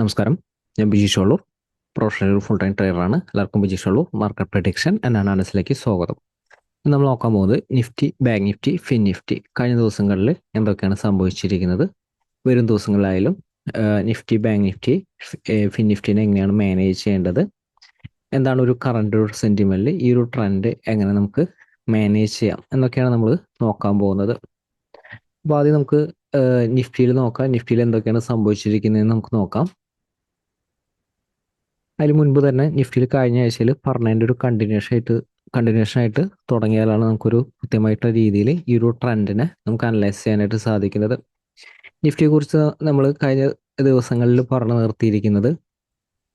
നമസ്കാരം, ഞാൻ Bijeesh Valloor, professional full time ട്രേഡറാണ്. എല്ലാവർക്കും Bijeesh Valloor market prediction and അനാലിസിസിലേക്ക് സ്വാഗതം. നമ്മൾ നോക്കാൻ പോകുന്നത് നിഫ്റ്റി, ബാങ്ക് നിഫ്റ്റി, ഫിൻനിഫ്റ്റി കഴിഞ്ഞ ദിവസങ്ങളിൽ എന്തൊക്കെയാണ് സംഭവിച്ചിരിക്കുന്നത്, വരും ദിവസങ്ങളിലായാലും നിഫ്റ്റി, ബാങ്ക് നിഫ്റ്റി, ഫിൻനിഫ്റ്റിനെ എങ്ങനെയാണ് മാനേജ് ചെയ്യേണ്ടത്, എന്താണ് ഒരു കറണ്ട് ഒരു സെൻറ്റിമെൻറ്റിൽ ഈ ഒരു ട്രെൻഡ് എങ്ങനെ നമുക്ക് മാനേജ് ചെയ്യാം എന്നൊക്കെയാണ് നമ്മൾ നോക്കാൻ പോകുന്നത്. അപ്പോൾ ആദ്യം നമുക്ക് നിഫ്റ്റിയിൽ നോക്കാം. നിഫ്റ്റിയിൽ എന്തൊക്കെയാണ് സംഭവിച്ചിരിക്കുന്നതെന്ന് നമുക്ക് നോക്കാം. അതിന് മുൻപ് തന്നെ നിഫ്റ്റിയിൽ കഴിഞ്ഞ ആഴ്ചയിൽ പറഞ്ഞതിൻ്റെ ഒരു കണ്ടിന്യൂഷൻ ആയിട്ട് തുടങ്ങിയാലാണ് നമുക്കൊരു കൃത്യമായിട്ടുള്ള രീതിയിൽ ഈ ഒരു ട്രെൻഡിനെ നമുക്ക് അനലൈസ് ചെയ്യാനായിട്ട് സാധിക്കുന്നത്. നിഫ്റ്റിയെക്കുറിച്ച് നമ്മൾ കഴിഞ്ഞ ദിവസങ്ങളിൽ പറഞ്ഞു നിർത്തിയിരിക്കുന്നത്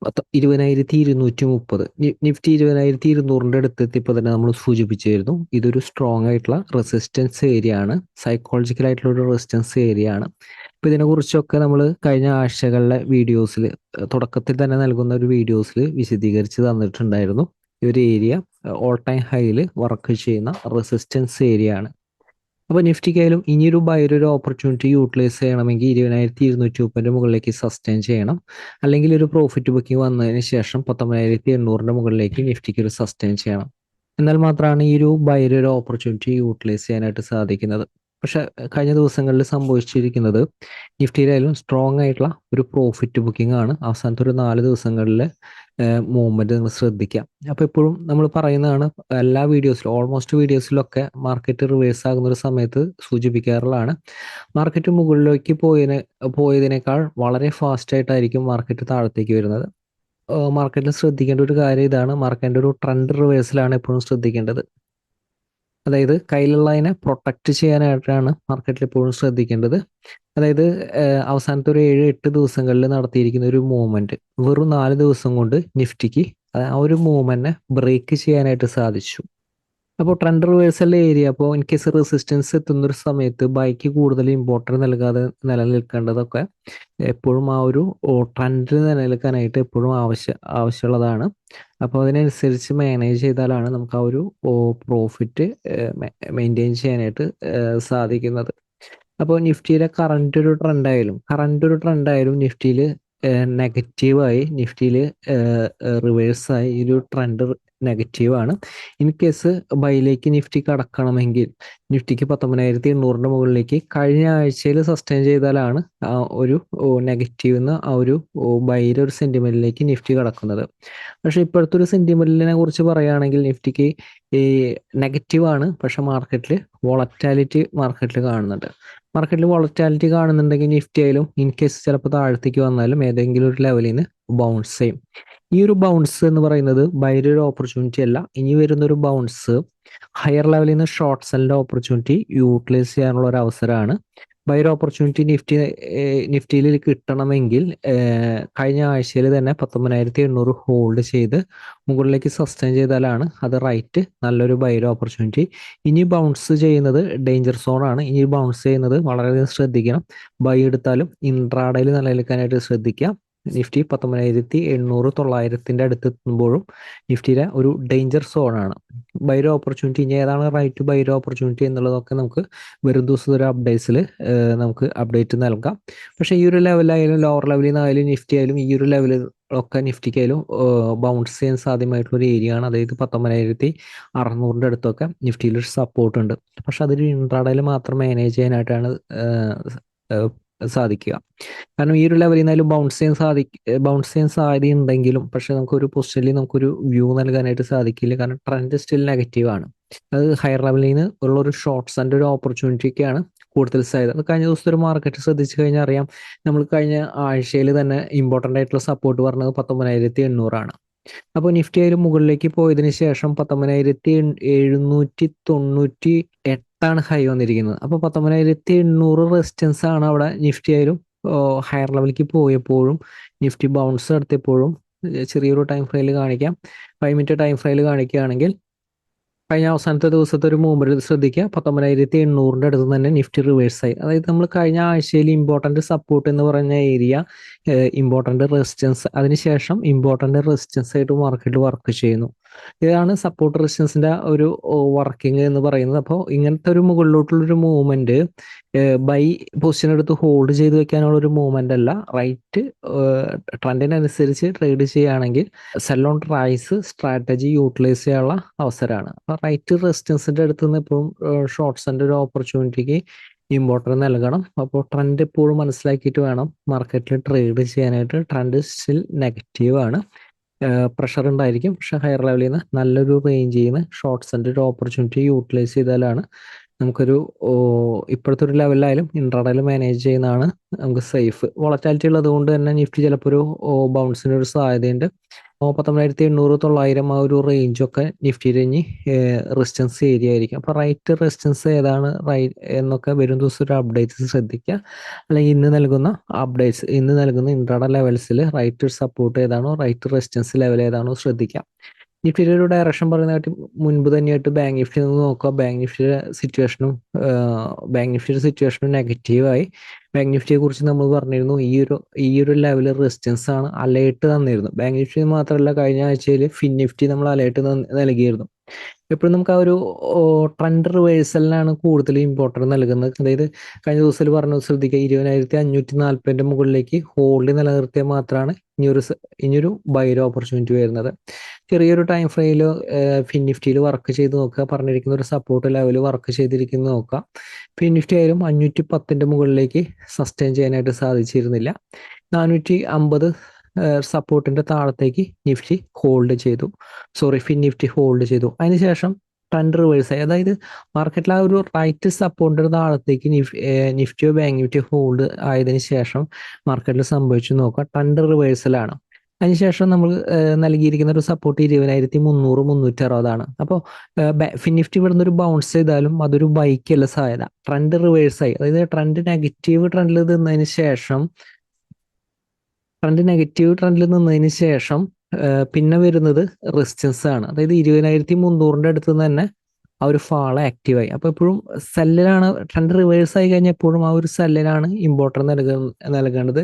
20,230 നിഫ്റ്റി 20,200 അടുത്തെത്തിയപ്പോൾ തന്നെ നമ്മൾ സൂചിപ്പിച്ചിരുന്നു ഇതൊരു സ്ട്രോങ് ആയിട്ടുള്ള റെസിസ്റ്റൻസ് ഏരിയ ആണ്, സൈക്കോളജിക്കൽ ആയിട്ടുള്ള ഒരു റെസിസ്റ്റൻസ് ഏരിയ ആണ്. അപ്പോൾ ഇതിനെക്കുറിച്ചൊക്കെ നമ്മൾ കഴിഞ്ഞ ആഴ്ചകളിലെ വീഡിയോസിൽ തുടക്കത്തിൽ തന്നെ നൽകുന്ന ഒരു വീഡിയോസിൽ വിശദീകരിച്ച് തന്നിട്ടുണ്ടായിരുന്നു. ഈ ഒരു ഏരിയ ഓൾ ടൈം ഹൈയിൽ വർക്ക് ചെയ്യുന്ന റെസിസ്റ്റൻസ് ഏരിയ ആണ്. അപ്പോൾ നിഫ്റ്റിക്കായാലും ഇനിയൊരു ബൈയൊരു ഓപ്പർച്യൂണിറ്റി യൂട്ടിലൈസ് ചെയ്യണമെങ്കിൽ 20,230 മുകളിലേക്ക് സസ്റ്റെയിൻ ചെയ്യണം, അല്ലെങ്കിൽ ഒരു പ്രോഫിറ്റ് ബുക്കിംഗ് വന്നതിന് ശേഷം 19,800 മുകളിലേക്ക് നിഫ്റ്റിക്ക് ഒരു സസ്റ്റെയിൻ ചെയ്യണം. എന്നാൽ മാത്രമാണ് ഈ ഒരു ബൈയൊരു ഓപ്പർച്യൂണിറ്റി യൂട്ടിലൈസ് ചെയ്യാനായിട്ട് സാധിക്കുന്നത്. പക്ഷെ കഴിഞ്ഞ ദിവസങ്ങളിൽ സംഭവിച്ചിരിക്കുന്നത് നിഫ്റ്റിയിലായാലും സ്ട്രോങ് ആയിട്ടുള്ള ഒരു പ്രോഫിറ്റ് ബുക്കിംഗ് ആണ്. അവസാനത്തെ ഒരു 4 ദിവസങ്ങളിലെ മൂവ്മെന്റ് നിങ്ങൾ ശ്രദ്ധിക്കാം. അപ്പോൾ എപ്പോഴും നമ്മൾ പറയുന്നതാണ്, എല്ലാ വീഡിയോസിലും ഓൾമോസ്റ്റ് വീഡിയോസിലൊക്കെ മാർക്കറ്റ് റിവേഴ്സ് ആകുന്ന ഒരു സമയത്ത് സൂചിപ്പിക്കാറുള്ളതാണ്, മാർക്കറ്റ് മുകളിലേക്ക് പോയതിനേക്കാൾ വളരെ ഫാസ്റ്റ് ആയിട്ടായിരിക്കും മാർക്കറ്റ് താഴത്തേക്ക് വരുന്നത്. മാർക്കറ്റിൽ ശ്രദ്ധിക്കേണ്ട ഒരു കാര്യം ഇതാണ്, മാർക്കറ്റിൻ്റെ ഒരു ട്രെൻഡ് റിവേഴ്സിലാണ് എപ്പോഴും ശ്രദ്ധിക്കേണ്ടത്. അതായത് കയ്യിലുള്ളതിനെ പ്രൊട്ടക്റ്റ് ചെയ്യാനായിട്ടാണ് മാർക്കറ്റിൽ എപ്പോഴും ശ്രദ്ധിക്കേണ്ടത്. അതായത് അവസാനത്തെ ഒരു 7-8 ദിവസങ്ങളിൽ നടത്തിയിരിക്കുന്ന ഒരു മൂവ്മെന്റ് വെറും 4 ദിവസം കൊണ്ട് നിഫ്റ്റിക്ക് ആ ഒരു മൂവ്മെന്റിനെ ബ്രേക്ക് ചെയ്യാനായിട്ട് സാധിച്ചു. അപ്പോൾ ട്രെൻഡ് റിവേഴ്സൽ ഏരിയ, അപ്പോൾ ഇൻ കേസ് റെസിസ്റ്റൻസ് എത്തുന്നൊരു സമയത്ത് ബൈക്ക് കൂടുതൽ ഇമ്പോർട്ടൻസ് നൽകാതെ നിലനിൽക്കേണ്ടതൊക്കെ എപ്പോഴും ആ ഒരു ട്രെൻഡിൽ നിലനിൽക്കാനായിട്ട് എപ്പോഴും ആവശ്യമുള്ളതാണ്. അപ്പോൾ അതിനനുസരിച്ച് മാനേജ് ചെയ്താലാണ് നമുക്ക് ആ ഒരു പ്രോഫിറ്റ് മെയിൻറ്റെയിൻ ചെയ്യാനായിട്ട് സാധിക്കുന്നത്. അപ്പോൾ നിഫ്റ്റിയിലെ കറണ്ട് ഒരു ട്രെൻഡായാലും നിഫ്റ്റിയിൽ നെഗറ്റീവായി, നിഫ്റ്റിയിൽ റിവേഴ്സായി ഈ ഒരു ട്രെൻഡ് നെഗറ്റീവാണ്. ഇൻ കേസ് ബൈയിലേക്ക് നിഫ്റ്റി കടക്കണമെങ്കിൽ നിഫ്റ്റിക്ക് 19,800 മുകളിലേക്ക് കഴിഞ്ഞ ആഴ്ചയിൽ സസ്റ്റെയിൻ ചെയ്താലാണ് ആ ഒരു നെഗറ്റീവ് നിന്ന് ആ ഒരു ബൈയിലെ ഒരു സെന്റിമെന്റിലേക്ക് നിഫ്റ്റി കടക്കുന്നത്. പക്ഷെ ഇപ്പോഴത്തെ ഒരു സെന്റിമെന്റിനെ കുറിച്ച് പറയുകയാണെങ്കിൽ നിഫ്റ്റിക്ക് ഈ നെഗറ്റീവാണ്, പക്ഷെ മാർക്കറ്റിൽ വോളറ്റാലിറ്റി കാണുന്നുണ്ടെങ്കിൽ നിഫ്റ്റി ആയാലും ഇൻ കേസ് ചിലപ്പോൾ താഴത്തേക്ക് വന്നാലും ഏതെങ്കിലും ഒരു ലെവലിൽ നിന്ന് ബൗൺസ് ചെയ്യും. ഈ ഒരു ബൗൺസ് എന്ന് പറയുന്നത് ബൈയുടെ ഒരു ഓപ്പർച്യൂണിറ്റി അല്ല. ഇനി വരുന്നൊരു ബൗൺസ് ഹയർ ലെവലിൽ നിന്ന് ഷോർട്ട് സെല്ലിന്റെ ഓപ്പർച്യൂണിറ്റി യൂട്ടിലൈസ് ചെയ്യാനുള്ള ഒരു അവസരമാണ്. ബൈയുടെ ഓപ്പർച്യൂണിറ്റി നിഫ്റ്റിയിൽ കിട്ടണമെങ്കിൽ കഴിഞ്ഞ ആഴ്ചയിൽ തന്നെ 19,800 ഹോൾഡ് ചെയ്ത് മുകളിലേക്ക് സസ്റ്റെയിൻ ചെയ്താലാണ് അത് റൈറ്റ് നല്ലൊരു ബൈയുടെ ഓപ്പർച്യൂണിറ്റി. ഇനി ബൗൺസ് ചെയ്യുന്നത് ഡേഞ്ചർ സോൺ ആണ്. ഇനി ബൗൺസ് ചെയ്യുന്നത് വളരെയധികം ശ്രദ്ധിക്കണം. ബൈ എടുത്താലും ഇൻട്രാഡേയിൽ നിലനിൽക്കാനായിട്ട് ശ്രദ്ധിക്കാം. നിഫ്റ്റി 19,800 900 അടുത്തെത്തുമ്പോഴും നിഫ്റ്റിയിലെ ഒരു ഡേഞ്ചർ സോണാണ്. ബൈയുടെ ഓപ്പർച്യൂണിറ്റി ഇനി ഏതാണ് റൈറ്റ് ബൈയുടെ ഓപ്പർച്യൂണിറ്റി എന്നുള്ളതൊക്കെ നമുക്ക് വരും ദിവസത്തെ ഒരു അപ്ഡേറ്റ്സിൽ നമുക്ക് അപ്ഡേറ്റ് നൽകാം. പക്ഷേ ഈ ഒരു ലെവലായാലും ലോവർ ലെവലിൽ നിന്നായാലും നിഫ്റ്റി ആയാലും ഈ ഒരു ലെവലിൽ ഒക്കെ നിഫ്റ്റിക്കായാലും ബൗൺസ് ചെയ്യാൻ സാധ്യമായിട്ടുള്ള ഒരു ഏരിയ ആണ്. അതായത് 19,600 അടുത്തൊക്കെ നിഫ്റ്റിയിൽ ഒരു സപ്പോർട്ട് ഉണ്ട്. പക്ഷെ അതൊരു ഇൻട്രാഡേയിൽ മാത്രം മാനേജ് ചെയ്യാനായിട്ടാണ് സാധിക്കുക. കാരണം ഈ ഒരു ലെവലിൽ നിന്നാലും ബൗൺസ് ചെയ്യാൻ സാധ്യതയുണ്ടെങ്കിലും പക്ഷെ നമുക്കൊരു പൊസിഷനിൽ നമുക്കൊരു വ്യൂ നൽകാനായിട്ട് സാധിക്കില്ല. കാരണം ട്രെൻഡ് സ്റ്റിൽ നെഗറ്റീവ് ആണ്. അത് ഹയർ ലെവലിൽ നിന്ന് ഉള്ള ഒരു ഷോർട്ട്സിന്റെ ഒരു ഓപ്പർച്യൂണിറ്റിക്കാണ് കൂടുതൽ സാധ്യത. അത് കഴിഞ്ഞ ദിവസത്തെ ഒരു മാർക്കറ്റ് ശ്രദ്ധിച്ചു കഴിഞ്ഞാൽ അറിയാം, നമ്മൾ കഴിഞ്ഞ ആഴ്ചയിൽ തന്നെ ഇമ്പോർട്ടൻ്റ് ആയിട്ടുള്ള സപ്പോർട്ട് പറഞ്ഞത് 19,800 ആണ്. അപ്പോൾ നിഫ്റ്റി ആയാലും മുകളിലേക്ക് പോയതിനു ശേഷം 19,798 ഹൈ വന്നിരിക്കുന്നത്. അപ്പോൾ 19,800 റെസിസ്റ്റൻസ് ആണ് അവിടെ. നിഫ്റ്റി ആയാലും ഹയർ ലെവലിലേക്ക് പോയപ്പോഴും നിഫ്റ്റി ബൗൺസ് നടത്തിയപ്പോഴും ചെറിയൊരു ടൈം ഫ്രെയിമിൽ കാണിക്കാം. 5 മിനിറ്റ് ടൈം ഫ്രെയിമിൽ കാണിക്കുകയാണെങ്കിൽ കഴിഞ്ഞ അവസാനത്തെ ദിവസത്തെ ഒരു മൂവ്മെന്റ് ശ്രദ്ധിക്കുക. 19,800 അടുത്ത് തന്നെ നിഫ്റ്റി റിവേഴ്സായി. അതായത് നമ്മൾ കഴിഞ്ഞ ആഴ്ചയിൽ ഇമ്പോർട്ടന്റ് സപ്പോർട്ട് എന്ന് പറഞ്ഞ ഏരിയ ഇമ്പോർട്ടന്റ് റെസിസ്റ്റൻസ്, അതിനുശേഷം ഇമ്പോർട്ടന്റ് റെസിസ്റ്റൻസ് ആയിട്ട് മാർക്കറ്റിൽ വർക്ക് ചെയ്യുന്നു. ഇതാണ് സപ്പോർട്ട് റെസിസ്റ്റൻസിന്റെ ഒരു വർക്കിംഗ് എന്ന് പറയുന്നത്. അപ്പോൾ ഇങ്ങനത്തെ ഒരു മുകളിലോട്ടുള്ളൊരു മൂവ്മെന്റ് ബൈ പൊസിഷൻ എടുത്ത് ഹോൾഡ് ചെയ്ത് വെക്കാനുള്ള ഒരു മൂവ്മെന്റ് അല്ല. റൈറ്റ് ട്രെൻഡിനനുസരിച്ച് ട്രേഡ് ചെയ്യുകയാണെങ്കിൽ sell on rise strategy utilise ചെയ്യാനുള്ള അവസരമാണ്. അപ്പോൾ റൈറ്റ് റെസിസ്റ്റൻസിന്റെ അടുത്ത് നിന്ന് എപ്പോഴും ഷോർട്ട്സിന്റെ ഒരു ഓപ്പർച്യൂണിറ്റിക്ക് ഇമ്പോർട്ടൻസ് നൽകണം. അപ്പോൾ ട്രെൻഡ് എപ്പോഴും മനസ്സിലാക്കിയിട്ട് വേണം മാർക്കറ്റിൽ ട്രേഡ് ചെയ്യാനായിട്ട്. ട്രെൻഡ് സ്റ്റിൽ നെഗറ്റീവ് ആണ്, പ്രഷർ ഉണ്ടായിരിക്കും. പക്ഷെ ഹയർ ലെവലിൽ നിന്ന് നല്ലൊരു റേഞ്ചിൽ നിന്ന് ഷോർട്ട്സിന്റെ ഒരു ഓപ്പർച്യൂണിറ്റി യൂട്ടിലൈസ് ചെയ്താലാണ് നമുക്കൊരു ഇപ്പോഴത്തെ ഒരു ലെവലിലായാലും ഇൻട്രാഡേയിൽ മാനേജ് ചെയ്യുന്നതാണ് നമുക്ക് സേഫ്. വോളറ്റാലിറ്റി ഉള്ളത് കൊണ്ട് തന്നെ നിഫ്റ്റി ചിലപ്പോൾ ഒരു ബൗൺസിന് ഒരു സാധ്യതയുണ്ട്. 19,800 900 ആ ഒരു റേഞ്ചൊക്കെ നിഫ്റ്റിയിൽ ഇനി റെസിസ്റ്റൻസ് ഏരിയ ആയിരിക്കും. അപ്പോൾ റൈറ്റ് റെസിസ്റ്റൻസ് ഏതാണ് എന്നൊക്കെ വരും ദിവസം ഒരു അപ്ഡേറ്റ്സ് ശ്രദ്ധിക്കുക. അല്ലെങ്കിൽ ഇന്ന് നൽകുന്ന ഇൻട്രാഡേ ലെവൽസിൽ റൈറ്റ് സപ്പോർട്ട് ഏതാണോ റൈറ്റ് റെസിസ്റ്റൻസ് ലെവൽ ഏതാണോ ശ്രദ്ധിക്കുക. നിഫ്റ്റിയുടെ ഒരു ഡയറക്ഷൻ പറയുന്നതായിട്ട് മുൻപ് തന്നെയായിട്ട് ബാങ്ക് നിഫ്റ്റി നിന്ന് നോക്കുക. ബാങ്ക് നിഫ്റ്റിയുടെ സിറ്റുവേഷനും നെഗറ്റീവായി. ബാങ്ക് നിഫ്റ്റിയെ കുറിച്ച് നമ്മൾ പറഞ്ഞിരുന്നു ഈ ഒരു ലെവൽ റെസിസ്റ്റൻസ് ആണ്, അലേർട്ട് തന്നിരുന്നു. ബാങ്ക് നിഫ്റ്റി മാത്രമല്ല, കഴിഞ്ഞ ആഴ്ചയിൽ ഫിൻനിഫ്റ്റി നമ്മൾ അലേർട്ട് നൽകിയിരുന്നു. എപ്പോഴും നമുക്ക് ആ ഒരു ട്രെൻഡ് റിവേഴ്സലിനാണ് കൂടുതൽ ഇമ്പോർട്ടൻസ് നൽകുന്നത്. അതായത് കഴിഞ്ഞ ദിവസത്തിൽ പറഞ്ഞു ശ്രദ്ധിക്കുക, 20,540 മുകളിലേക്ക് ഹോൾഡ് നിലനിർത്തിയാൽ മാത്രമാണ് ഇനിയൊരു ബൈ ഓപ്പർച്യൂണിറ്റി വരുന്നത്. ചെറിയൊരു ടൈം ഫ്രെയിമിൽ ഫിൻനിഫ്റ്റിയിൽ വർക്ക് ചെയ്ത് നോക്കുക. പറഞ്ഞിരിക്കുന്ന ഒരു സപ്പോർട്ട് ലെവൽ വർക്ക് ചെയ്തിരിക്കുന്നത് നോക്കുക. ഫിൻനിഫ്റ്റി ആയാലും 510 മുകളിലേക്ക് സസ്റ്റെയിൻ ചെയ്യാനായിട്ട് സാധിച്ചിരുന്നില്ല. 450 സപ്പോർട്ടിന്റെ താഴത്തേക്ക് ഫിൻനിഫ്റ്റി ഹോൾഡ് ചെയ്തു. അതിനുശേഷം ട്രെൻഡ് റിവേഴ്സ് ആയി. അതായത് മാർക്കറ്റിൽ ആ ഒരു റൈറ്റ് സപ്പോർട്ടിന്റെ താഴത്തേക്ക് നിഫ്റ്റിയോ ബാങ്ക് നിഫ്റ്റി ഹോൾഡ് ആയതിനു ശേഷം മാർക്കറ്റിൽ സംഭവിച്ചു നോക്കുക, ട്രെൻഡ് റിവേഴ്സലാണ്. അതിനുശേഷം നമ്മൾ നൽകിയിരിക്കുന്ന ഒരു സപ്പോർട്ട് 20,300 360 അപ്പോൾ ഫിൻനിഫ്റ്റി ഇവിടുന്ന് ഒരു ബൗൺസ് ചെയ്താലും അതൊരു ബൈക്കല്ല സാധ്യത. ട്രെൻഡ് റിവേഴ്സ് ആയി, അതായത് ട്രെൻഡ് നെഗറ്റീവ് ട്രെൻഡിൽ നിന്നതിന് ശേഷം പിന്നെ വരുന്നത് റെസിസ്റ്റൻസ് ആണ്. അതായത് 20,300 അടുത്ത് തന്നെ ആ ഒരു ഫാള് ആക്റ്റീവായി. അപ്പോൾ എപ്പോഴും സെല്ലിലാണ് ട്രെൻഡ് റിവേഴ്സ് ആയി കഴിഞ്ഞാൽ എപ്പോഴും ആ ഒരു സെല്ലിലാണ് ഇമ്പോർട്ടൻസ് നൽകേണ്ടത്.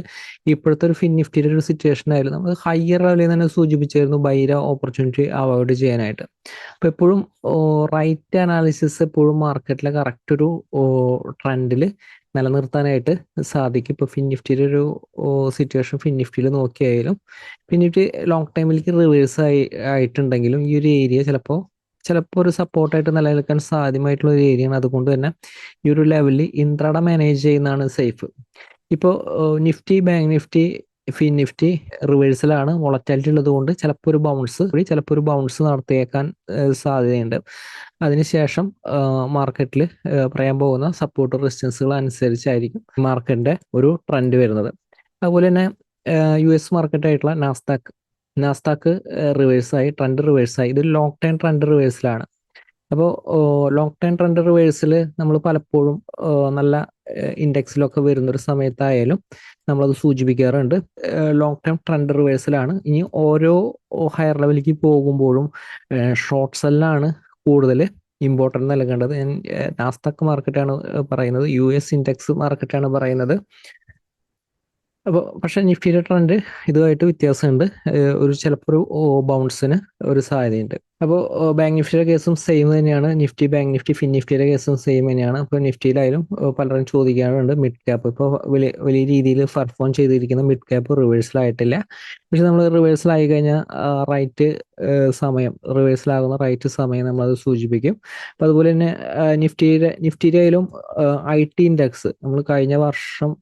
ഇപ്പോഴത്തെ ഒരു ഫിൻനിഫ്റ്റിയുടെ ഒരു സിറ്റുവേഷൻ ആയാലും നമ്മൾ ഹയർ ലെവലിൽ തന്നെ സൂചിപ്പിച്ചായിരുന്നു ബൈര ഓപ്പർച്യൂണിറ്റി അവോയ്ഡ് ചെയ്യാനായിട്ട്. അപ്പോൾ എപ്പോഴും റൈറ്റ് അനാലിസിസ് എപ്പോഴും മാർക്കറ്റിലെ കറക്റ്റ് ഒരു ട്രെൻഡിൽ നിലനിർത്താനായിട്ട് സാധിക്കും. ഇപ്പോൾ ഫിൻനിഫ്റ്റിയുടെ ഒരു സിറ്റുവേഷൻ ഫിൻനിഫ്റ്റിയിൽ നോക്കിയായാലും ഫിൻനിഫ്റ്റി ലോങ് ടൈമിലേക്ക് റിവേഴ്സ് ആയിട്ടുണ്ടെങ്കിലും ഈ ഒരു ഏരിയ ചിലപ്പോൾ ഒരു സപ്പോർട്ടായിട്ട് നിലനിൽക്കാൻ സാധ്യമായിട്ടുള്ള ഒരു ഏരിയയാണ്. അതുകൊണ്ട് തന്നെ ഈ ഒരു ലെവലിൽ ഇൻട്രാഡേ മാനേജ് ചെയ്യുന്നതാണ് സേഫ്. ഇപ്പോൾ Nifty bank Nifty FinNifty റിവേഴ്സലാണ്. Volatility ഉള്ളത് കൊണ്ട് ചിലപ്പോൾ ഒരു ബൗൺസ് നടത്തിയേക്കാൻ സാധ്യതയുണ്ട്. അതിനുശേഷം മാർക്കറ്റിൽ പറയാൻ പോകുന്ന സപ്പോർട്ട് റെസിസ്റ്റൻസുകൾ അനുസരിച്ചായിരിക്കും മാർക്കറ്റിന്റെ ഒരു ട്രെൻഡ് വരുന്നത്. അതുപോലെ തന്നെ US മാർക്കറ്റായിട്ടുള്ള നാസ്ഡാക്ക് റിവേഴ്സായി, ട്രെൻഡ് റിവേഴ്സായി. ഇത് ലോങ് ടൈം ട്രെൻഡ് റിവേഴ്സിലാണ്. അപ്പോൾ ലോങ് ടൈം ട്രെൻഡ് റിവേഴ്സിൽ നമ്മൾ പലപ്പോഴും നല്ല ഇൻഡെക്സിലൊക്കെ വരുന്നൊരു സമയത്തായാലും നമ്മളത് സൂചിപ്പിക്കാറുണ്ട്. ലോങ് ടൈം ട്രെൻഡ് റിവേഴ്സിലാണ്. ഇനി ഓരോ ഹയർ ലെവലിലേക്ക് പോകുമ്പോഴും ഷോർട്ട് സെല്ലാണ് കൂടുതൽ ഇമ്പോർട്ടൻസ് നൽകേണ്ടത്. ഞാൻ നാസ്ഡാക്ക് മാർക്കറ്റാണ് പറയുന്നത്, US ഇൻഡെക്സ് മാർക്കറ്റാണ് പറയുന്നത്. അപ്പോൾ പക്ഷേ നിഫ്റ്റിയുടെ ട്രെൻഡ് ഇതുമായിട്ട് വ്യത്യാസമുണ്ട്. ചിലപ്പോൾ ഒരു ബൗൺസിന് ഒരു സാധ്യതയുണ്ട്. അപ്പോൾ ബാങ്ക് നിഫ്റ്റിയുടെ കേസും സെയിം തന്നെയാണ്. നിഫ്റ്റി ബാങ്ക് നിഫ്റ്റി ഫിൻനിഫ്റ്റിയുടെ കേസും സെയിം തന്നെയാണ്. അപ്പോൾ നിഫ്റ്റിയിലായാലും പലരും ചോദിക്കാറുണ്ട് മിഡ് ക്യാപ്പ് ഇപ്പോൾ വലിയ രീതിയിൽ പെർഫോം ചെയ്തിരിക്കുന്ന മിഡ് ക്യാപ്പ് റിവേഴ്സലായിട്ടില്ല. പക്ഷെ നമ്മൾ റിവേഴ്സലായി കഴിഞ്ഞാൽ റിവേഴ്സലാകുന്ന റൈറ്റ് സമയം നമ്മളത് സൂചിപ്പിക്കും. അപ്പോൾ അതുപോലെ തന്നെ നിഫ്റ്റിയിലായാലും IT ഇൻഡെക്സ് നമ്മൾ കഴിഞ്ഞ വർഷം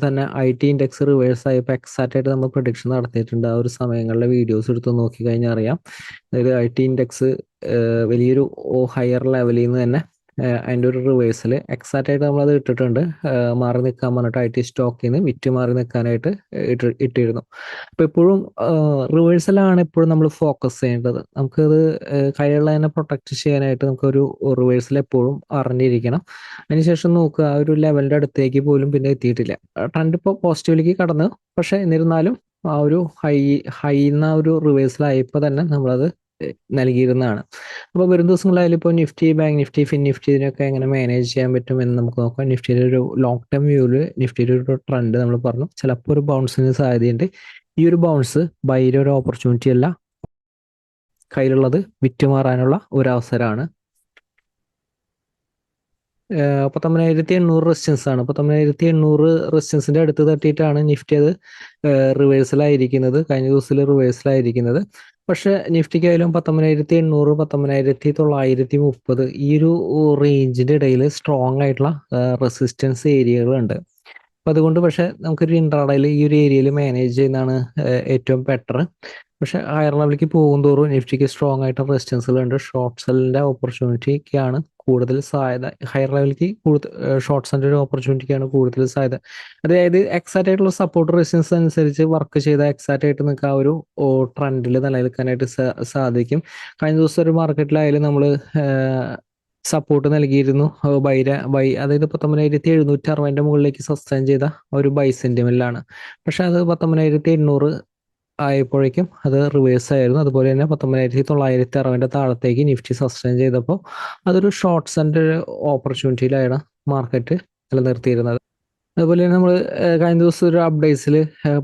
തന്നെ IT ഇൻഡെക്സ് റിവേഴ്സ് ആയപ്പോൾ എക്സാക്റ്റ് ആയിട്ട് നമ്മൾ പ്രൊഡിക്ഷൻ നടത്തിയിട്ടുണ്ട്. ആ ഒരു സമയങ്ങളിലെ വീഡിയോസ് എടുത്ത് നോക്കി കഴിഞ്ഞാൽ അറിയാം. അതായത് IT ഇൻഡെക്സ് വലിയൊരു ഹയർ ലെവലിൽ നിന്ന് തന്നെ അതിൻ്റെ ഒരു റിവേഴ്സൽ എക്സാക്റ്റ് ആയിട്ട് നമ്മളത് ഇട്ടിട്ടുണ്ട്. മാറി നിൽക്കാൻ പറഞ്ഞിട്ട് IT സ്റ്റോക്കിൽ നിന്ന് വിറ്റ് മാറി നിൽക്കാനായിട്ട് ഇട്ടിരുന്നു. അപ്പോൾ എപ്പോഴും റിവേഴ്സലാണ് എപ്പോഴും നമ്മൾ ഫോക്കസ് ചെയ്യേണ്ടത്. നമുക്കത് കയ്യിലുള്ളതിനെ പ്രൊട്ടക്ട് ചെയ്യാനായിട്ട് നമുക്കൊരു റിവേഴ്സൽ എപ്പോഴും അറിഞ്ഞിരിക്കണം. അതിനുശേഷം നോക്കുക, ആ ഒരു ലെവലിൻ്റെ അടുത്തേക്ക് പോലും പിന്നെ എത്തിയിട്ടില്ല. ട്രെൻഡ് ഇപ്പോൾ പോസിറ്റീവിലേക്ക് കടന്നു, പക്ഷേ എന്നിരുന്നാലും ആ ഒരു ഹൈന്ന ഒരു റിവേഴ്സലായപ്പോൾ തന്നെ നമ്മളത് നൽകിയിരുന്നതാണ്. അപ്പോൾ വരും ദിവസങ്ങളായാലും ഇപ്പോൾ നിഫ്റ്റി ബാങ്ക് നിഫ്റ്റി ഫിൻനിഫ്റ്റി ഇതിനൊക്കെ എങ്ങനെ മാനേജ് ചെയ്യാൻ പറ്റും എന്ന് നമുക്ക് നോക്കാം. നിഫ്റ്റിയുടെ ഒരു ലോങ് ടൈം വ്യൂവിൽ നിഫ്റ്റിയുടെ ഒരു ട്രെൻഡ് നമ്മൾ പറഞ്ഞു, ചിലപ്പോൾ ഒരു ബൗൺസിന് സാധ്യതയുണ്ട്. ഈ ഒരു ബൗൺസ് ബൈയുടെ ഒരു ഓപ്പർച്യൂണിറ്റി അല്ല, കയ്യിലുള്ളത് വിറ്റുമാറാനുള്ള ഒരു അവസരമാണ്. 19,800 റെസിസ്റ്റൻസ് ആണ്. 19,800 റെസിസ്റ്റൻസിന്റെ അടുത്ത് തട്ടിയിട്ടാണ് നിഫ്റ്റി അത് റിവേഴ്സലായിരിക്കുന്നത്. കഴിഞ്ഞ ദിവസത്തിൽ റിവേഴ്സലായിരിക്കുന്നത്. പക്ഷെ നിഫ്റ്റിക്കായാലും 19,800 19,930 ഈ ഒരു റേഞ്ചിന്റെ ഇടയിൽ സ്ട്രോങ് ആയിട്ടുള്ള റെസിസ്റ്റൻസ് ഏരിയകളുണ്ട്. അപ്പം അതുകൊണ്ട് പക്ഷെ നമുക്കൊരു ഇൻട്രാഡേയിൽ ഈ ഒരു ഏരിയയിൽ മാനേജ് ചെയ്യുന്നതാണ് ഏറ്റവും ബെറ്റർ. പക്ഷെ ഹയർ ലെവലിലേക്ക് പോകും തോറും നിഫ്റ്റിക്ക് സ്ട്രോങ് ആയിട്ട് റെസിസ്റ്റൻസുകളുണ്ട്. ഷോർട്ട് സെല്ലിന്റെ ഓപ്പർച്യൂണിറ്റിക്കാണ് കൂടുതൽ സാധ്യത. ഹയർ ലെവലിലേക്ക് കൂടുതൽ ഷോർട്ട് സെല്ലിന്റെ ഒരു ഓപ്പർച്യൂണിറ്റിക്കാണ് കൂടുതൽ സാധ്യത. അതായത് എക്സാക്റ്റ് ആയിട്ടുള്ള സപ്പോർട്ട് റെസിസ്റ്റൻസ് അനുസരിച്ച് വർക്ക് ചെയ്ത എക്സാക്റ്റ് ആയിട്ട് നിൽക്കുക ആ ഒരു ട്രെൻഡിൽ നിലനിൽക്കാനായിട്ട് സാധിക്കും. കഴിഞ്ഞ ദിവസം ഒരു മാർക്കറ്റിലായാലും നമ്മൾ സപ്പോർട്ട് നൽകിയിരുന്നു അതായത് 19,760 മുകളിലേക്ക് സസ്റ്റൈൻ ചെയ്ത ഒരു ബൈ സെന്റിമെന്റിലാണ്. പക്ഷെ അത് 19,800 ആയപ്പോഴേക്കും അത് റിവേഴ്സ് ആയിരുന്നു. അതുപോലെ തന്നെ 19,960 താഴത്തേക്ക് നിഫ്റ്റി സസ്റ്റൈൻ ചെയ്തപ്പോൾ അതൊരു ഷോർട്ട്സ് ആൻഡ് ഓപ്പർച്യൂണിറ്റിയിലാണ് മാർക്കറ്റ് നിലനിർത്തിയിരുന്നത്. അതുപോലെ തന്നെ നമ്മൾ കഴിഞ്ഞ ദിവസം ഒരു അപ്ഡേറ്റ്സിൽ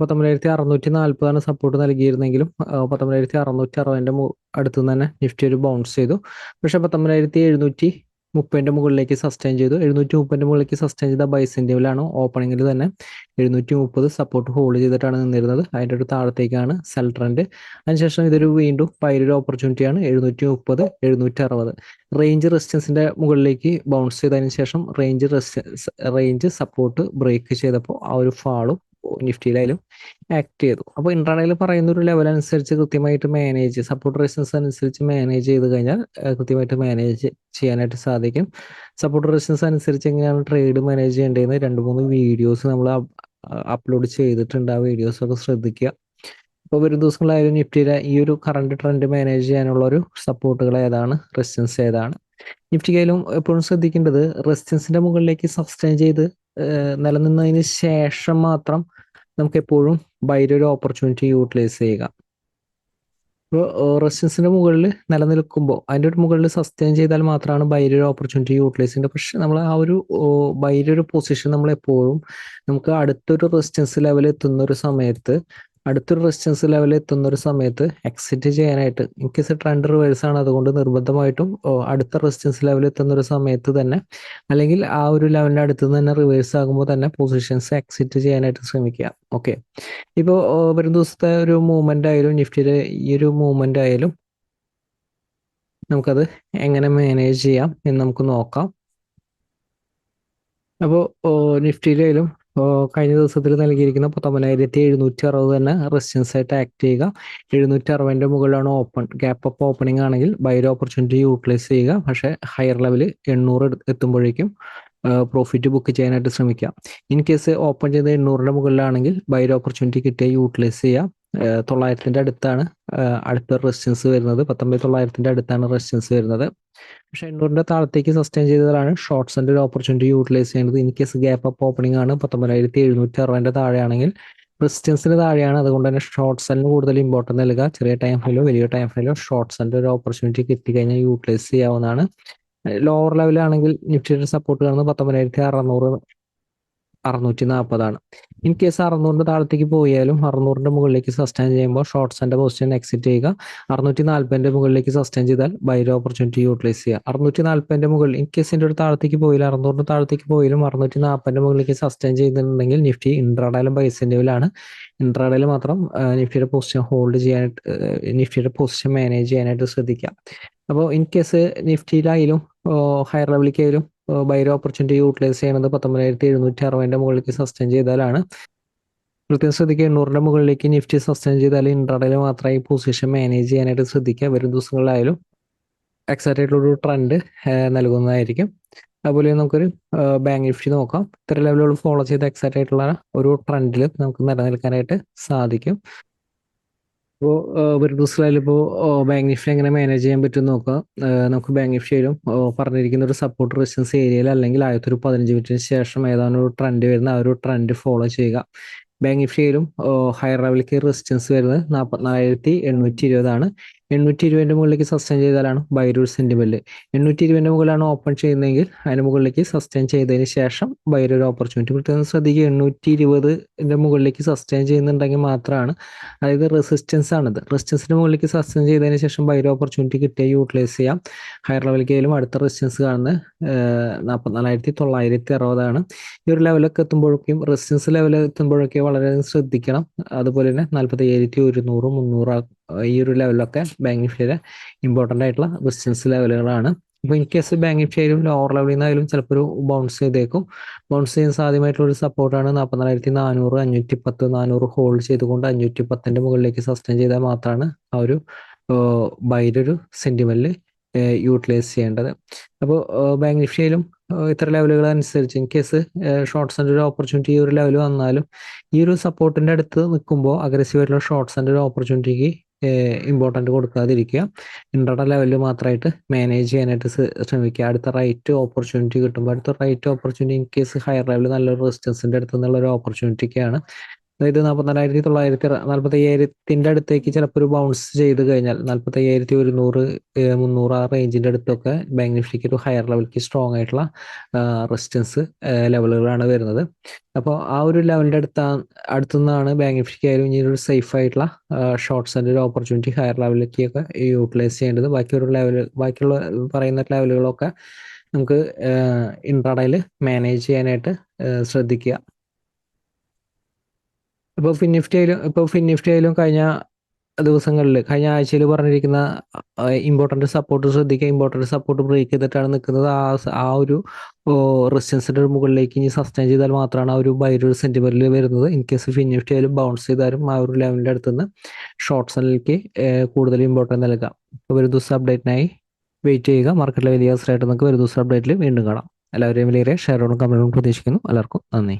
19,640 സപ്പോർട്ട് നൽകിയിരുന്നെങ്കിലും 19,660 അടുത്ത് തന്നെ നിഫ്റ്റി ഒരു ബൗൺസ് ചെയ്തു. പക്ഷെ 19,730 മുകളിലേക്ക് സസ്റ്റൈൻ ചെയ്തു. 730 മുകളിലേക്ക് സസ്റ്റൈൻ ചെയ്ത ബൈ സെന്റിമെന്റിലാണ് ഓപ്പണിംഗിൽ തന്നെ 730 സപ്പോർട്ട് ഹോൾഡ് ചെയ്തിട്ടാണ് നിന്നിരുന്നത്. അതിൻ്റെ ഒരു താഴത്തേക്കാണ് സെൽ ട്രെൻഡ്. അതിനുശേഷം ഇതൊരു വീണ്ടും ബൈയുടെ ഓപ്പർച്യൂണിറ്റിയാണ്. 730 760 റേഞ്ച് റെസിസ്റ്റൻസിന്റെ മുകളിലേക്ക് ബൗൺസ് ചെയ്തതിന് ശേഷം റേഞ്ച് സപ്പോർട്ട് ബ്രേക്ക് ചെയ്തപ്പോൾ ആ ഒരു ഫാളും നിഫ്റ്റിയിലായാലും ആക്ട് ചെയ്തു. അപ്പോൾ ഇൻട്രാഡേയിൽ പറയുന്ന ഒരു ലെവൽ അനുസരിച്ച് കൃത്യമായിട്ട് സപ്പോർട്ട് റെസിസ്റ്റൻസ് അനുസരിച്ച് മാനേജ് ചെയ്ത് കഴിഞ്ഞാൽ കൃത്യമായിട്ട് മാനേജ് ചെയ്യാനായിട്ട് സാധിക്കും. സപ്പോർട്ട് റെസിസ്റ്റൻസ് അനുസരിച്ച് എങ്ങനെയാണ് ട്രേഡ് മാനേജ് ചെയ്യേണ്ടതെന്ന് 2-3 വീഡിയോസ് നമ്മൾ അപ്ലോഡ് ചെയ്തിട്ടുണ്ട്. ആ വീഡിയോസൊക്കെ ശ്രദ്ധിക്കുക. ഇപ്പോൾ വരും ദിവസങ്ങളായാലും നിഫ്റ്റിയുടെ ഈ ഒരു കറണ്ട് ട്രെൻഡ് മാനേജ് ചെയ്യാനുള്ള ഒരു സപ്പോർട്ടുകൾ ഏതാണ്, റെസിസ്റ്റൻസ് ഏതാണ്. നിഫ്റ്റിക്കായാലും എപ്പോഴും ശ്രദ്ധിക്കേണ്ടത് റെസിസ്റ്റൻസിന്റെ മുകളിലേക്ക് സസ്റ്റൈൻ ചെയ്ത് നിലനിന്നതിന് ശേഷം മാത്രം നമുക്ക് എപ്പോഴും ബൈയുടെ ഒരു ഓപ്പർച്യൂണിറ്റി യൂട്ടിലൈസ് ചെയ്യുക. ഇപ്പോൾ റെസിസ്റ്റൻസിന്റെ മുകളിൽ നിലനിൽക്കുമ്പോൾ അതിൻ്റെ ഒരു മുകളിൽ സസ്റ്റൈൻ ചെയ്താൽ മാത്രമാണ് ബൈയുടെ ഒരു ഓപ്പർച്യൂണിറ്റി യൂട്ടിലൈസ് ചെയ്യുന്നത്. പക്ഷെ നമ്മൾ ആ ഒരു ബൈയുടെ ഒരു പൊസിഷൻ നമ്മൾ എപ്പോഴും നമുക്ക് അടുത്തൊരു റെസിസ്റ്റൻസ് ലെവൽ എത്തുന്ന ഒരു സമയത്ത് എക്സിറ്റ് ചെയ്യാനായിട്ട്, ഇൻ കേസ് ട്രെൻഡ് റിവേഴ്സ് ആണ്, അതുകൊണ്ട് നിർബന്ധമായിട്ടും അടുത്ത റെസിസ്റ്റൻസ് ലെവൽ എത്തുന്ന ഒരു സമയത്ത് തന്നെ, അല്ലെങ്കിൽ ആ ഒരു ലെവലിന്റെ അടുത്ത് തന്നെ റിവേഴ്സ് ആകുമ്പോൾ തന്നെ പൊസിഷൻസ് എക്സിറ്റ് ചെയ്യാനായിട്ട് ശ്രമിക്കുക. ഓക്കെ, ഇപ്പോൾ വരും ദിവസത്തെ ഒരു മൂവ്മെന്റ് ആയാലും നിഫ്റ്റിയുടെ ഈ ഒരു മൂവ്മെന്റ് ആയാലും നമുക്കത് എങ്ങനെ മാനേജ് ചെയ്യാം എന്ന് നമുക്ക് നോക്കാം. അപ്പോൾ നിഫ്റ്റിയിലായാലും കഴിഞ്ഞ ദിവസത്തിൽ നൽകിയിരിക്കുന്ന 19,760 തന്നെ റെസിസ്റ്റൻസ് ആയിട്ട് ആക്ട് ചെയ്യുക. 760 മുകളിലാണ് ഗ്യാപ്പ് അപ്പ് ഓപ്പണിംഗ് ആണെങ്കിൽ ബൈയുടെ ഓപ്പർച്യൂണിറ്റി യൂട്ടിലൈസ് ചെയ്യുക. പക്ഷേ ഹയർ ലെവൽ 800 എത്തുമ്പോഴേക്കും പ്രോഫിറ്റ് ബുക്ക് ചെയ്യാനായിട്ട് ശ്രമിക്കുക. ഇൻ കേസ് ഓപ്പൺ ചെയ്ത് 800 മുകളിലാണെങ്കിൽ ബൈയുടെ ഓപ്പർച്യൂണിറ്റി കിട്ടിയ യൂട്ടിലൈസ് ചെയ്യുക. 900 അടുത്താണ് അടുത്ത റെസിസ്റ്റൻസ് വരുന്നത്. 19,900 അടുത്താണ് റെസിസ്റ്റൻസ് വരുന്നത്. പക്ഷെ 800 താഴത്തേക്ക് സസ്റ്റൈൻ ചെയ്തതാണ് ഷോർട്ട്സ് ആൻഡ് ഒരു ഓപ്പർച്യൂണിറ്റി യൂട്ടിലൈസ് ചെയ്യുന്നത്. In case gap up opening ആണ് 19,760 താഴെയാണെങ്കിൽ റെസിസ്റ്റൻസിന് താഴെയാണ്. അതുകൊണ്ട് തന്നെ ഷോർട്ട് സെല്ലിന് കൂടുതൽ ഇമ്പോർട്ടൻസ് നൽകുക. ചെറിയ ടൈം ഫ്രെയിലോ വലിയ ടൈം ഫ്രെയിലോ ഷോർട്ട് സെല്ലിന്റെ ഒരു ഓപ്പർച്യൂണിറ്റി കിട്ടിക്കഴിഞ്ഞാൽ യൂട്ടിലൈസ് ചെയ്യാവുന്നതാണ്. ലോവർ ലെവലാണെങ്കിൽ നിഫ്റ്റിയുടെ സപ്പോർട്ട് കാണുന്നത് 19,640 ഇൻ കേസ് 600 താഴത്തേക്ക് പോയാലും 600 മുകളിലേക്ക് സസ്റ്റൈൻ ചെയ്യുമ്പോൾ ഷോർട്ട്സിന്റെ പൊസിഷൻ എക്സിറ്റ് ചെയ്യുക. 640 മുകളിലേക്ക് സസ്റ്റൈൻ ചെയ്താൽ ബൈയുടെ ഓപ്പർച്യൂണിറ്റി യൂട്ടിലൈസ് ചെയ്യുക. 640 മുകളിൽ ഇൻ കേസ് ഒരു താഴത്തേക്ക് പോയില്ല, 600 താഴത്തേക്ക് പോയാലും 640 മുകളിലേക്ക് സസ്റ്റൈൻ ചെയ്യുന്നുണ്ടെങ്കിൽ നിഫ്റ്റി ഇൻട്രാഡേയിലും ബൈ സെന്റിമെന്റിലാണ്. ഇൻട്രാഡേയിൽ മാത്രം നിഫ്റ്റിയുടെ പൊസിഷൻ നിഫ്റ്റിയുടെ പൊസിഷൻ മാനേജ് ചെയ്യാനായിട്ട് ശ്രദ്ധിക്കുക. അപ്പോൾ ഇൻ കേസ് നിഫ്റ്റിയിലായാലും ഹയർ ലെവലിലേക്കായാലും ബൈയുടെ ഓപ്പർച്യൂണിറ്റി യൂട്ടിലൈസ് ചെയ്യുന്നത് 19,760 മുകളിലേക്ക് സസ്റ്റൈൻ ചെയ്താലാണ്. കൃത്യം ശ്രദ്ധിക്കുക, 800 മുകളിലേക്ക് നിഫ്റ്റി സസ്റ്റൈൻ ചെയ്താൽ ഇൻട്രാഡേയിൽ മാത്രമായി പൊസിഷൻ മാനേജ് ചെയ്യാനായിട്ട് ശ്രദ്ധിക്കുക. വരും ദിവസങ്ങളിലായാലും എക്സാക്റ്റ് ആയിട്ടുള്ളൊരു ട്രെൻഡ് നൽകുന്നതായിരിക്കും. അതുപോലെ നമുക്കൊരു ബാങ്ക് നിഫ്റ്റി നോക്കാം. ഇത്തരം ലെവലുകൾ ഫോളോ ചെയ്ത് എക്സാക്റ്റ് ആയിട്ടുള്ള ഒരു ട്രെൻഡിൽ നമുക്ക് നിലനിൽക്കാനായിട്ട് സാധിക്കും. ഇപ്പോൾ ഒരു ദിവസമായാലും ഇപ്പോൾ ബാങ്ക് നിഫ്റ്റി എങ്ങനെ മാനേജ് ചെയ്യാൻ പറ്റും നോക്കാം. നമുക്ക് ബാങ്ക് നിഫ്റ്റിയിലും പറഞ്ഞിരിക്കുന്ന ഒരു സപ്പോർട്ട് റെസിസ്റ്റൻസ് ഏരിയയിൽ അല്ലെങ്കിൽ ആദ്യത്തെ ഒരു 15 മിനിറ്റിന് ശേഷം ഏതാണ് ഒരു ട്രെൻഡ് വരുന്ന ആ ഒരു ട്രെൻഡ് ഫോളോ ചെയ്യുക. ബാങ്ക് നിഫ്റ്റിയിലും ഹയർ ലെവലിലേക്ക് റെസിസ്റ്റൻസ് വരുന്നത് 44,820 820 മുകളിലേക്ക് സസ്റ്റെയിൻ ചെയ്താലാണ് ബൈയുടെ ഒരു സെന്റിമെന്റ്. 820 മുകളിലാണ് ഓപ്പൺ ചെയ്യുന്നതെങ്കിൽ അതിന് മുകളിലേക്ക് സസ്റ്റെയിൻ ചെയ്തതിന് ശേഷം ബൈയുടെ ഒരു ഓപ്പർച്യൂണിറ്റി. പ്രത്യേകം ശ്രദ്ധിക്കുക, 820 മുകളിലേക്ക് സസ്റ്റെയിൻ ചെയ്യുന്നുണ്ടെങ്കിൽ മാത്രമാണ്, അതായത് റെസിസ്റ്റൻസ് ആണിത്, റെസിസ്റ്റൻസിന് മുകളിലേക്ക് സസ്റ്റെയിൻ ചെയ്തതിന് ശേഷം ബൈയുടെ ഓപ്പർച്യൂണിറ്റി കിട്ടിയാൽ യൂട്ടിലൈസ് ചെയ്യാം. ഹയർ ലെവലിലേക്കായാലും അടുത്ത റെസിസ്റ്റൻസ് കാണുന്നത് 44,960 ഈ ഒരു ലെവലൊക്കെ എത്തുമ്പോഴേക്കും, റെസിസ്റ്റൻസ് ലെവൽ എത്തുമ്പോഴൊക്കെ വളരെയധികം ശ്രദ്ധിക്കണം. അതുപോലെ തന്നെ 45,100, 300 ഈ ഒരു ലെവലൊക്കെ ബാങ്ക് നിഫ്റ്റിയിലെ ഇമ്പോർട്ടൻ്റ് ആയിട്ടുള്ള റെസിസ്റ്റൻസ് ലെവലുകളാണ്. അപ്പോൾ ഇൻ കേസ് ബാങ്ക് നിഫ്റ്റി ആയാലും ലോവർ ലെവലിൽ നിന്നായാലും ചിലപ്പോൾ ഒരു ബൗൺസ് ചെയ്തേക്കും. ബൗൺസ് ചെയ്യാൻ സാധ്യമായിട്ടുള്ള ഒരു സപ്പോർട്ടാണ് 44,400, 510, 400 ഹോൾഡ് ചെയ്തുകൊണ്ട് 510 മുകളിലേക്ക് സസ്റ്റെയിൻ ചെയ്താൽ മാത്രമാണ് ആ ഒരു ബൈയുടെ ഒരു സെന്റിമെന്റിൽ യൂട്ടിലൈസ് ചെയ്യേണ്ടത്. അപ്പോൾ ബാങ്ക് നിഫ്റ്റിയിലും ഇത്ര ലെവലുകൾ അനുസരിച്ച് ഇൻ കേസ് ഷോർട്ട്സിൻ്റെ ഒരു ഓപ്പർച്യൂണിറ്റി ഈ ഒരു ലെവൽ വന്നാലും ഈ ഒരു സപ്പോർട്ടിൻ്റെ അടുത്ത് നിൽക്കുമ്പോൾ അഗ്രസീവ് ആയിട്ടുള്ള ഷോർട്ട്സിൻ്റെ ഒരു ഓപ്പർച്യൂണിറ്റിക്ക് ഇമ്പോർട്ടൻ്റ് കൊടുക്കാതിരിക്കുക. ഇൻട്രാഡേ ലെവലിൽ മാത്രമായിട്ട് മാനേജ് ചെയ്യാനായിട്ട് ശ്രമിക്കുക. അടുത്ത റൈറ്റ് ഓപ്പർച്യൂണിറ്റി കിട്ടുമ്പോൾ, അടുത്ത right opportunity in case higher ലെവലിൽ നല്ലൊരു റെസിസ്റ്റൻസിൻ്റെ അടുത്ത് നിന്നുള്ള ഒരു ഓപ്പർച്യൂണിറ്റിക്കാണ്. അതായത് 44,900, അടുത്തേക്ക് ചിലപ്പോൾ ഒരു ബൗൺസ് ചെയ്ത് കഴിഞ്ഞാൽ 45,100, 300 ആ റേഞ്ചിൻ്റെ അടുത്തൊക്കെ ബാങ്ക് നിഫ്റ്റിക്ക് ഒരു ഹയർ ലെവലിലേക്ക് സ്ട്രോങ് ആയിട്ടുള്ള റെസിസ്റ്റൻസ് ലെവലുകളാണ് വരുന്നത്. അപ്പോൾ ആ ഒരു ലെവലിൻ്റെ അടുത്തുനിന്നാണ് ബാങ്ക് നിഫ്റ്റിക്ക് ആയാലും ഇനി ഒരു സേഫ് ആയിട്ടുള്ള ഷോർട്ട്സിൻ്റെ ഒരു ഓപ്പർച്യൂണിറ്റി ഹയർ ലെവലിലേക്കൊക്കെ യൂട്ടിലൈസ് ചെയ്യേണ്ടത്. ബാക്കിയുള്ള പറയുന്ന ലെവലുകളൊക്കെ നമുക്ക് ഇൻട്രാഡേയിൽ മാനേജ് ചെയ്യാനായിട്ട് ശ്രദ്ധിക്കുക. ഇപ്പോൾ ഫിൻനിഫ്റ്റി ആയാലും കഴിഞ്ഞ കഴിഞ്ഞ ആഴ്ചയിൽ പറഞ്ഞിരിക്കുന്ന ഇമ്പോർട്ടൻ്റ് സപ്പോർട്ട് ശ്രദ്ധിക്കുക. ഇമ്പോർട്ടൻ്റ് സപ്പോർട്ട് ബ്രേക്ക് ചെയ്തിട്ടാണ് നിൽക്കുന്നത്. ആ ഒരു റെസിസ്റ്റൻസിൻ്റെ മുകളിലേക്ക് ഇനി സസ്റ്റെയിൻ ചെയ്താൽ മാത്രമാണ് ആ ഒരു ബൈയുടെ ഒരു സെന്റിമെന്റിൽ വരുന്നത്. ഇൻ കേസ് ഫിൻനിഫ്റ്റി ആയാലും ബൗൺസ് ചെയ്താലും ആ ഒരു ലെവലിൻ്റെ അടുത്തുനിന്ന് ഷോർട്ട്സിലേക്ക് കൂടുതൽ ഇമ്പോർട്ടൻ്റ് നൽകാം. അപ്പോൾ ഒരു ദിവസം അപ്ഡേറ്റിനായി വെയിറ്റ് ചെയ്യുക. മാർക്കറ്റിലെ വലിയ അവസരമായിട്ട് നമുക്ക് ഒരു ദിവസം അപ്ഡേറ്റിൽ വീണ്ടും കാണാം. എല്ലാവരെയും വലിയ ഷെയർ കമ്പനികളും പ്രതീക്ഷിക്കുന്നു. എല്ലാവർക്കും നന്ദി.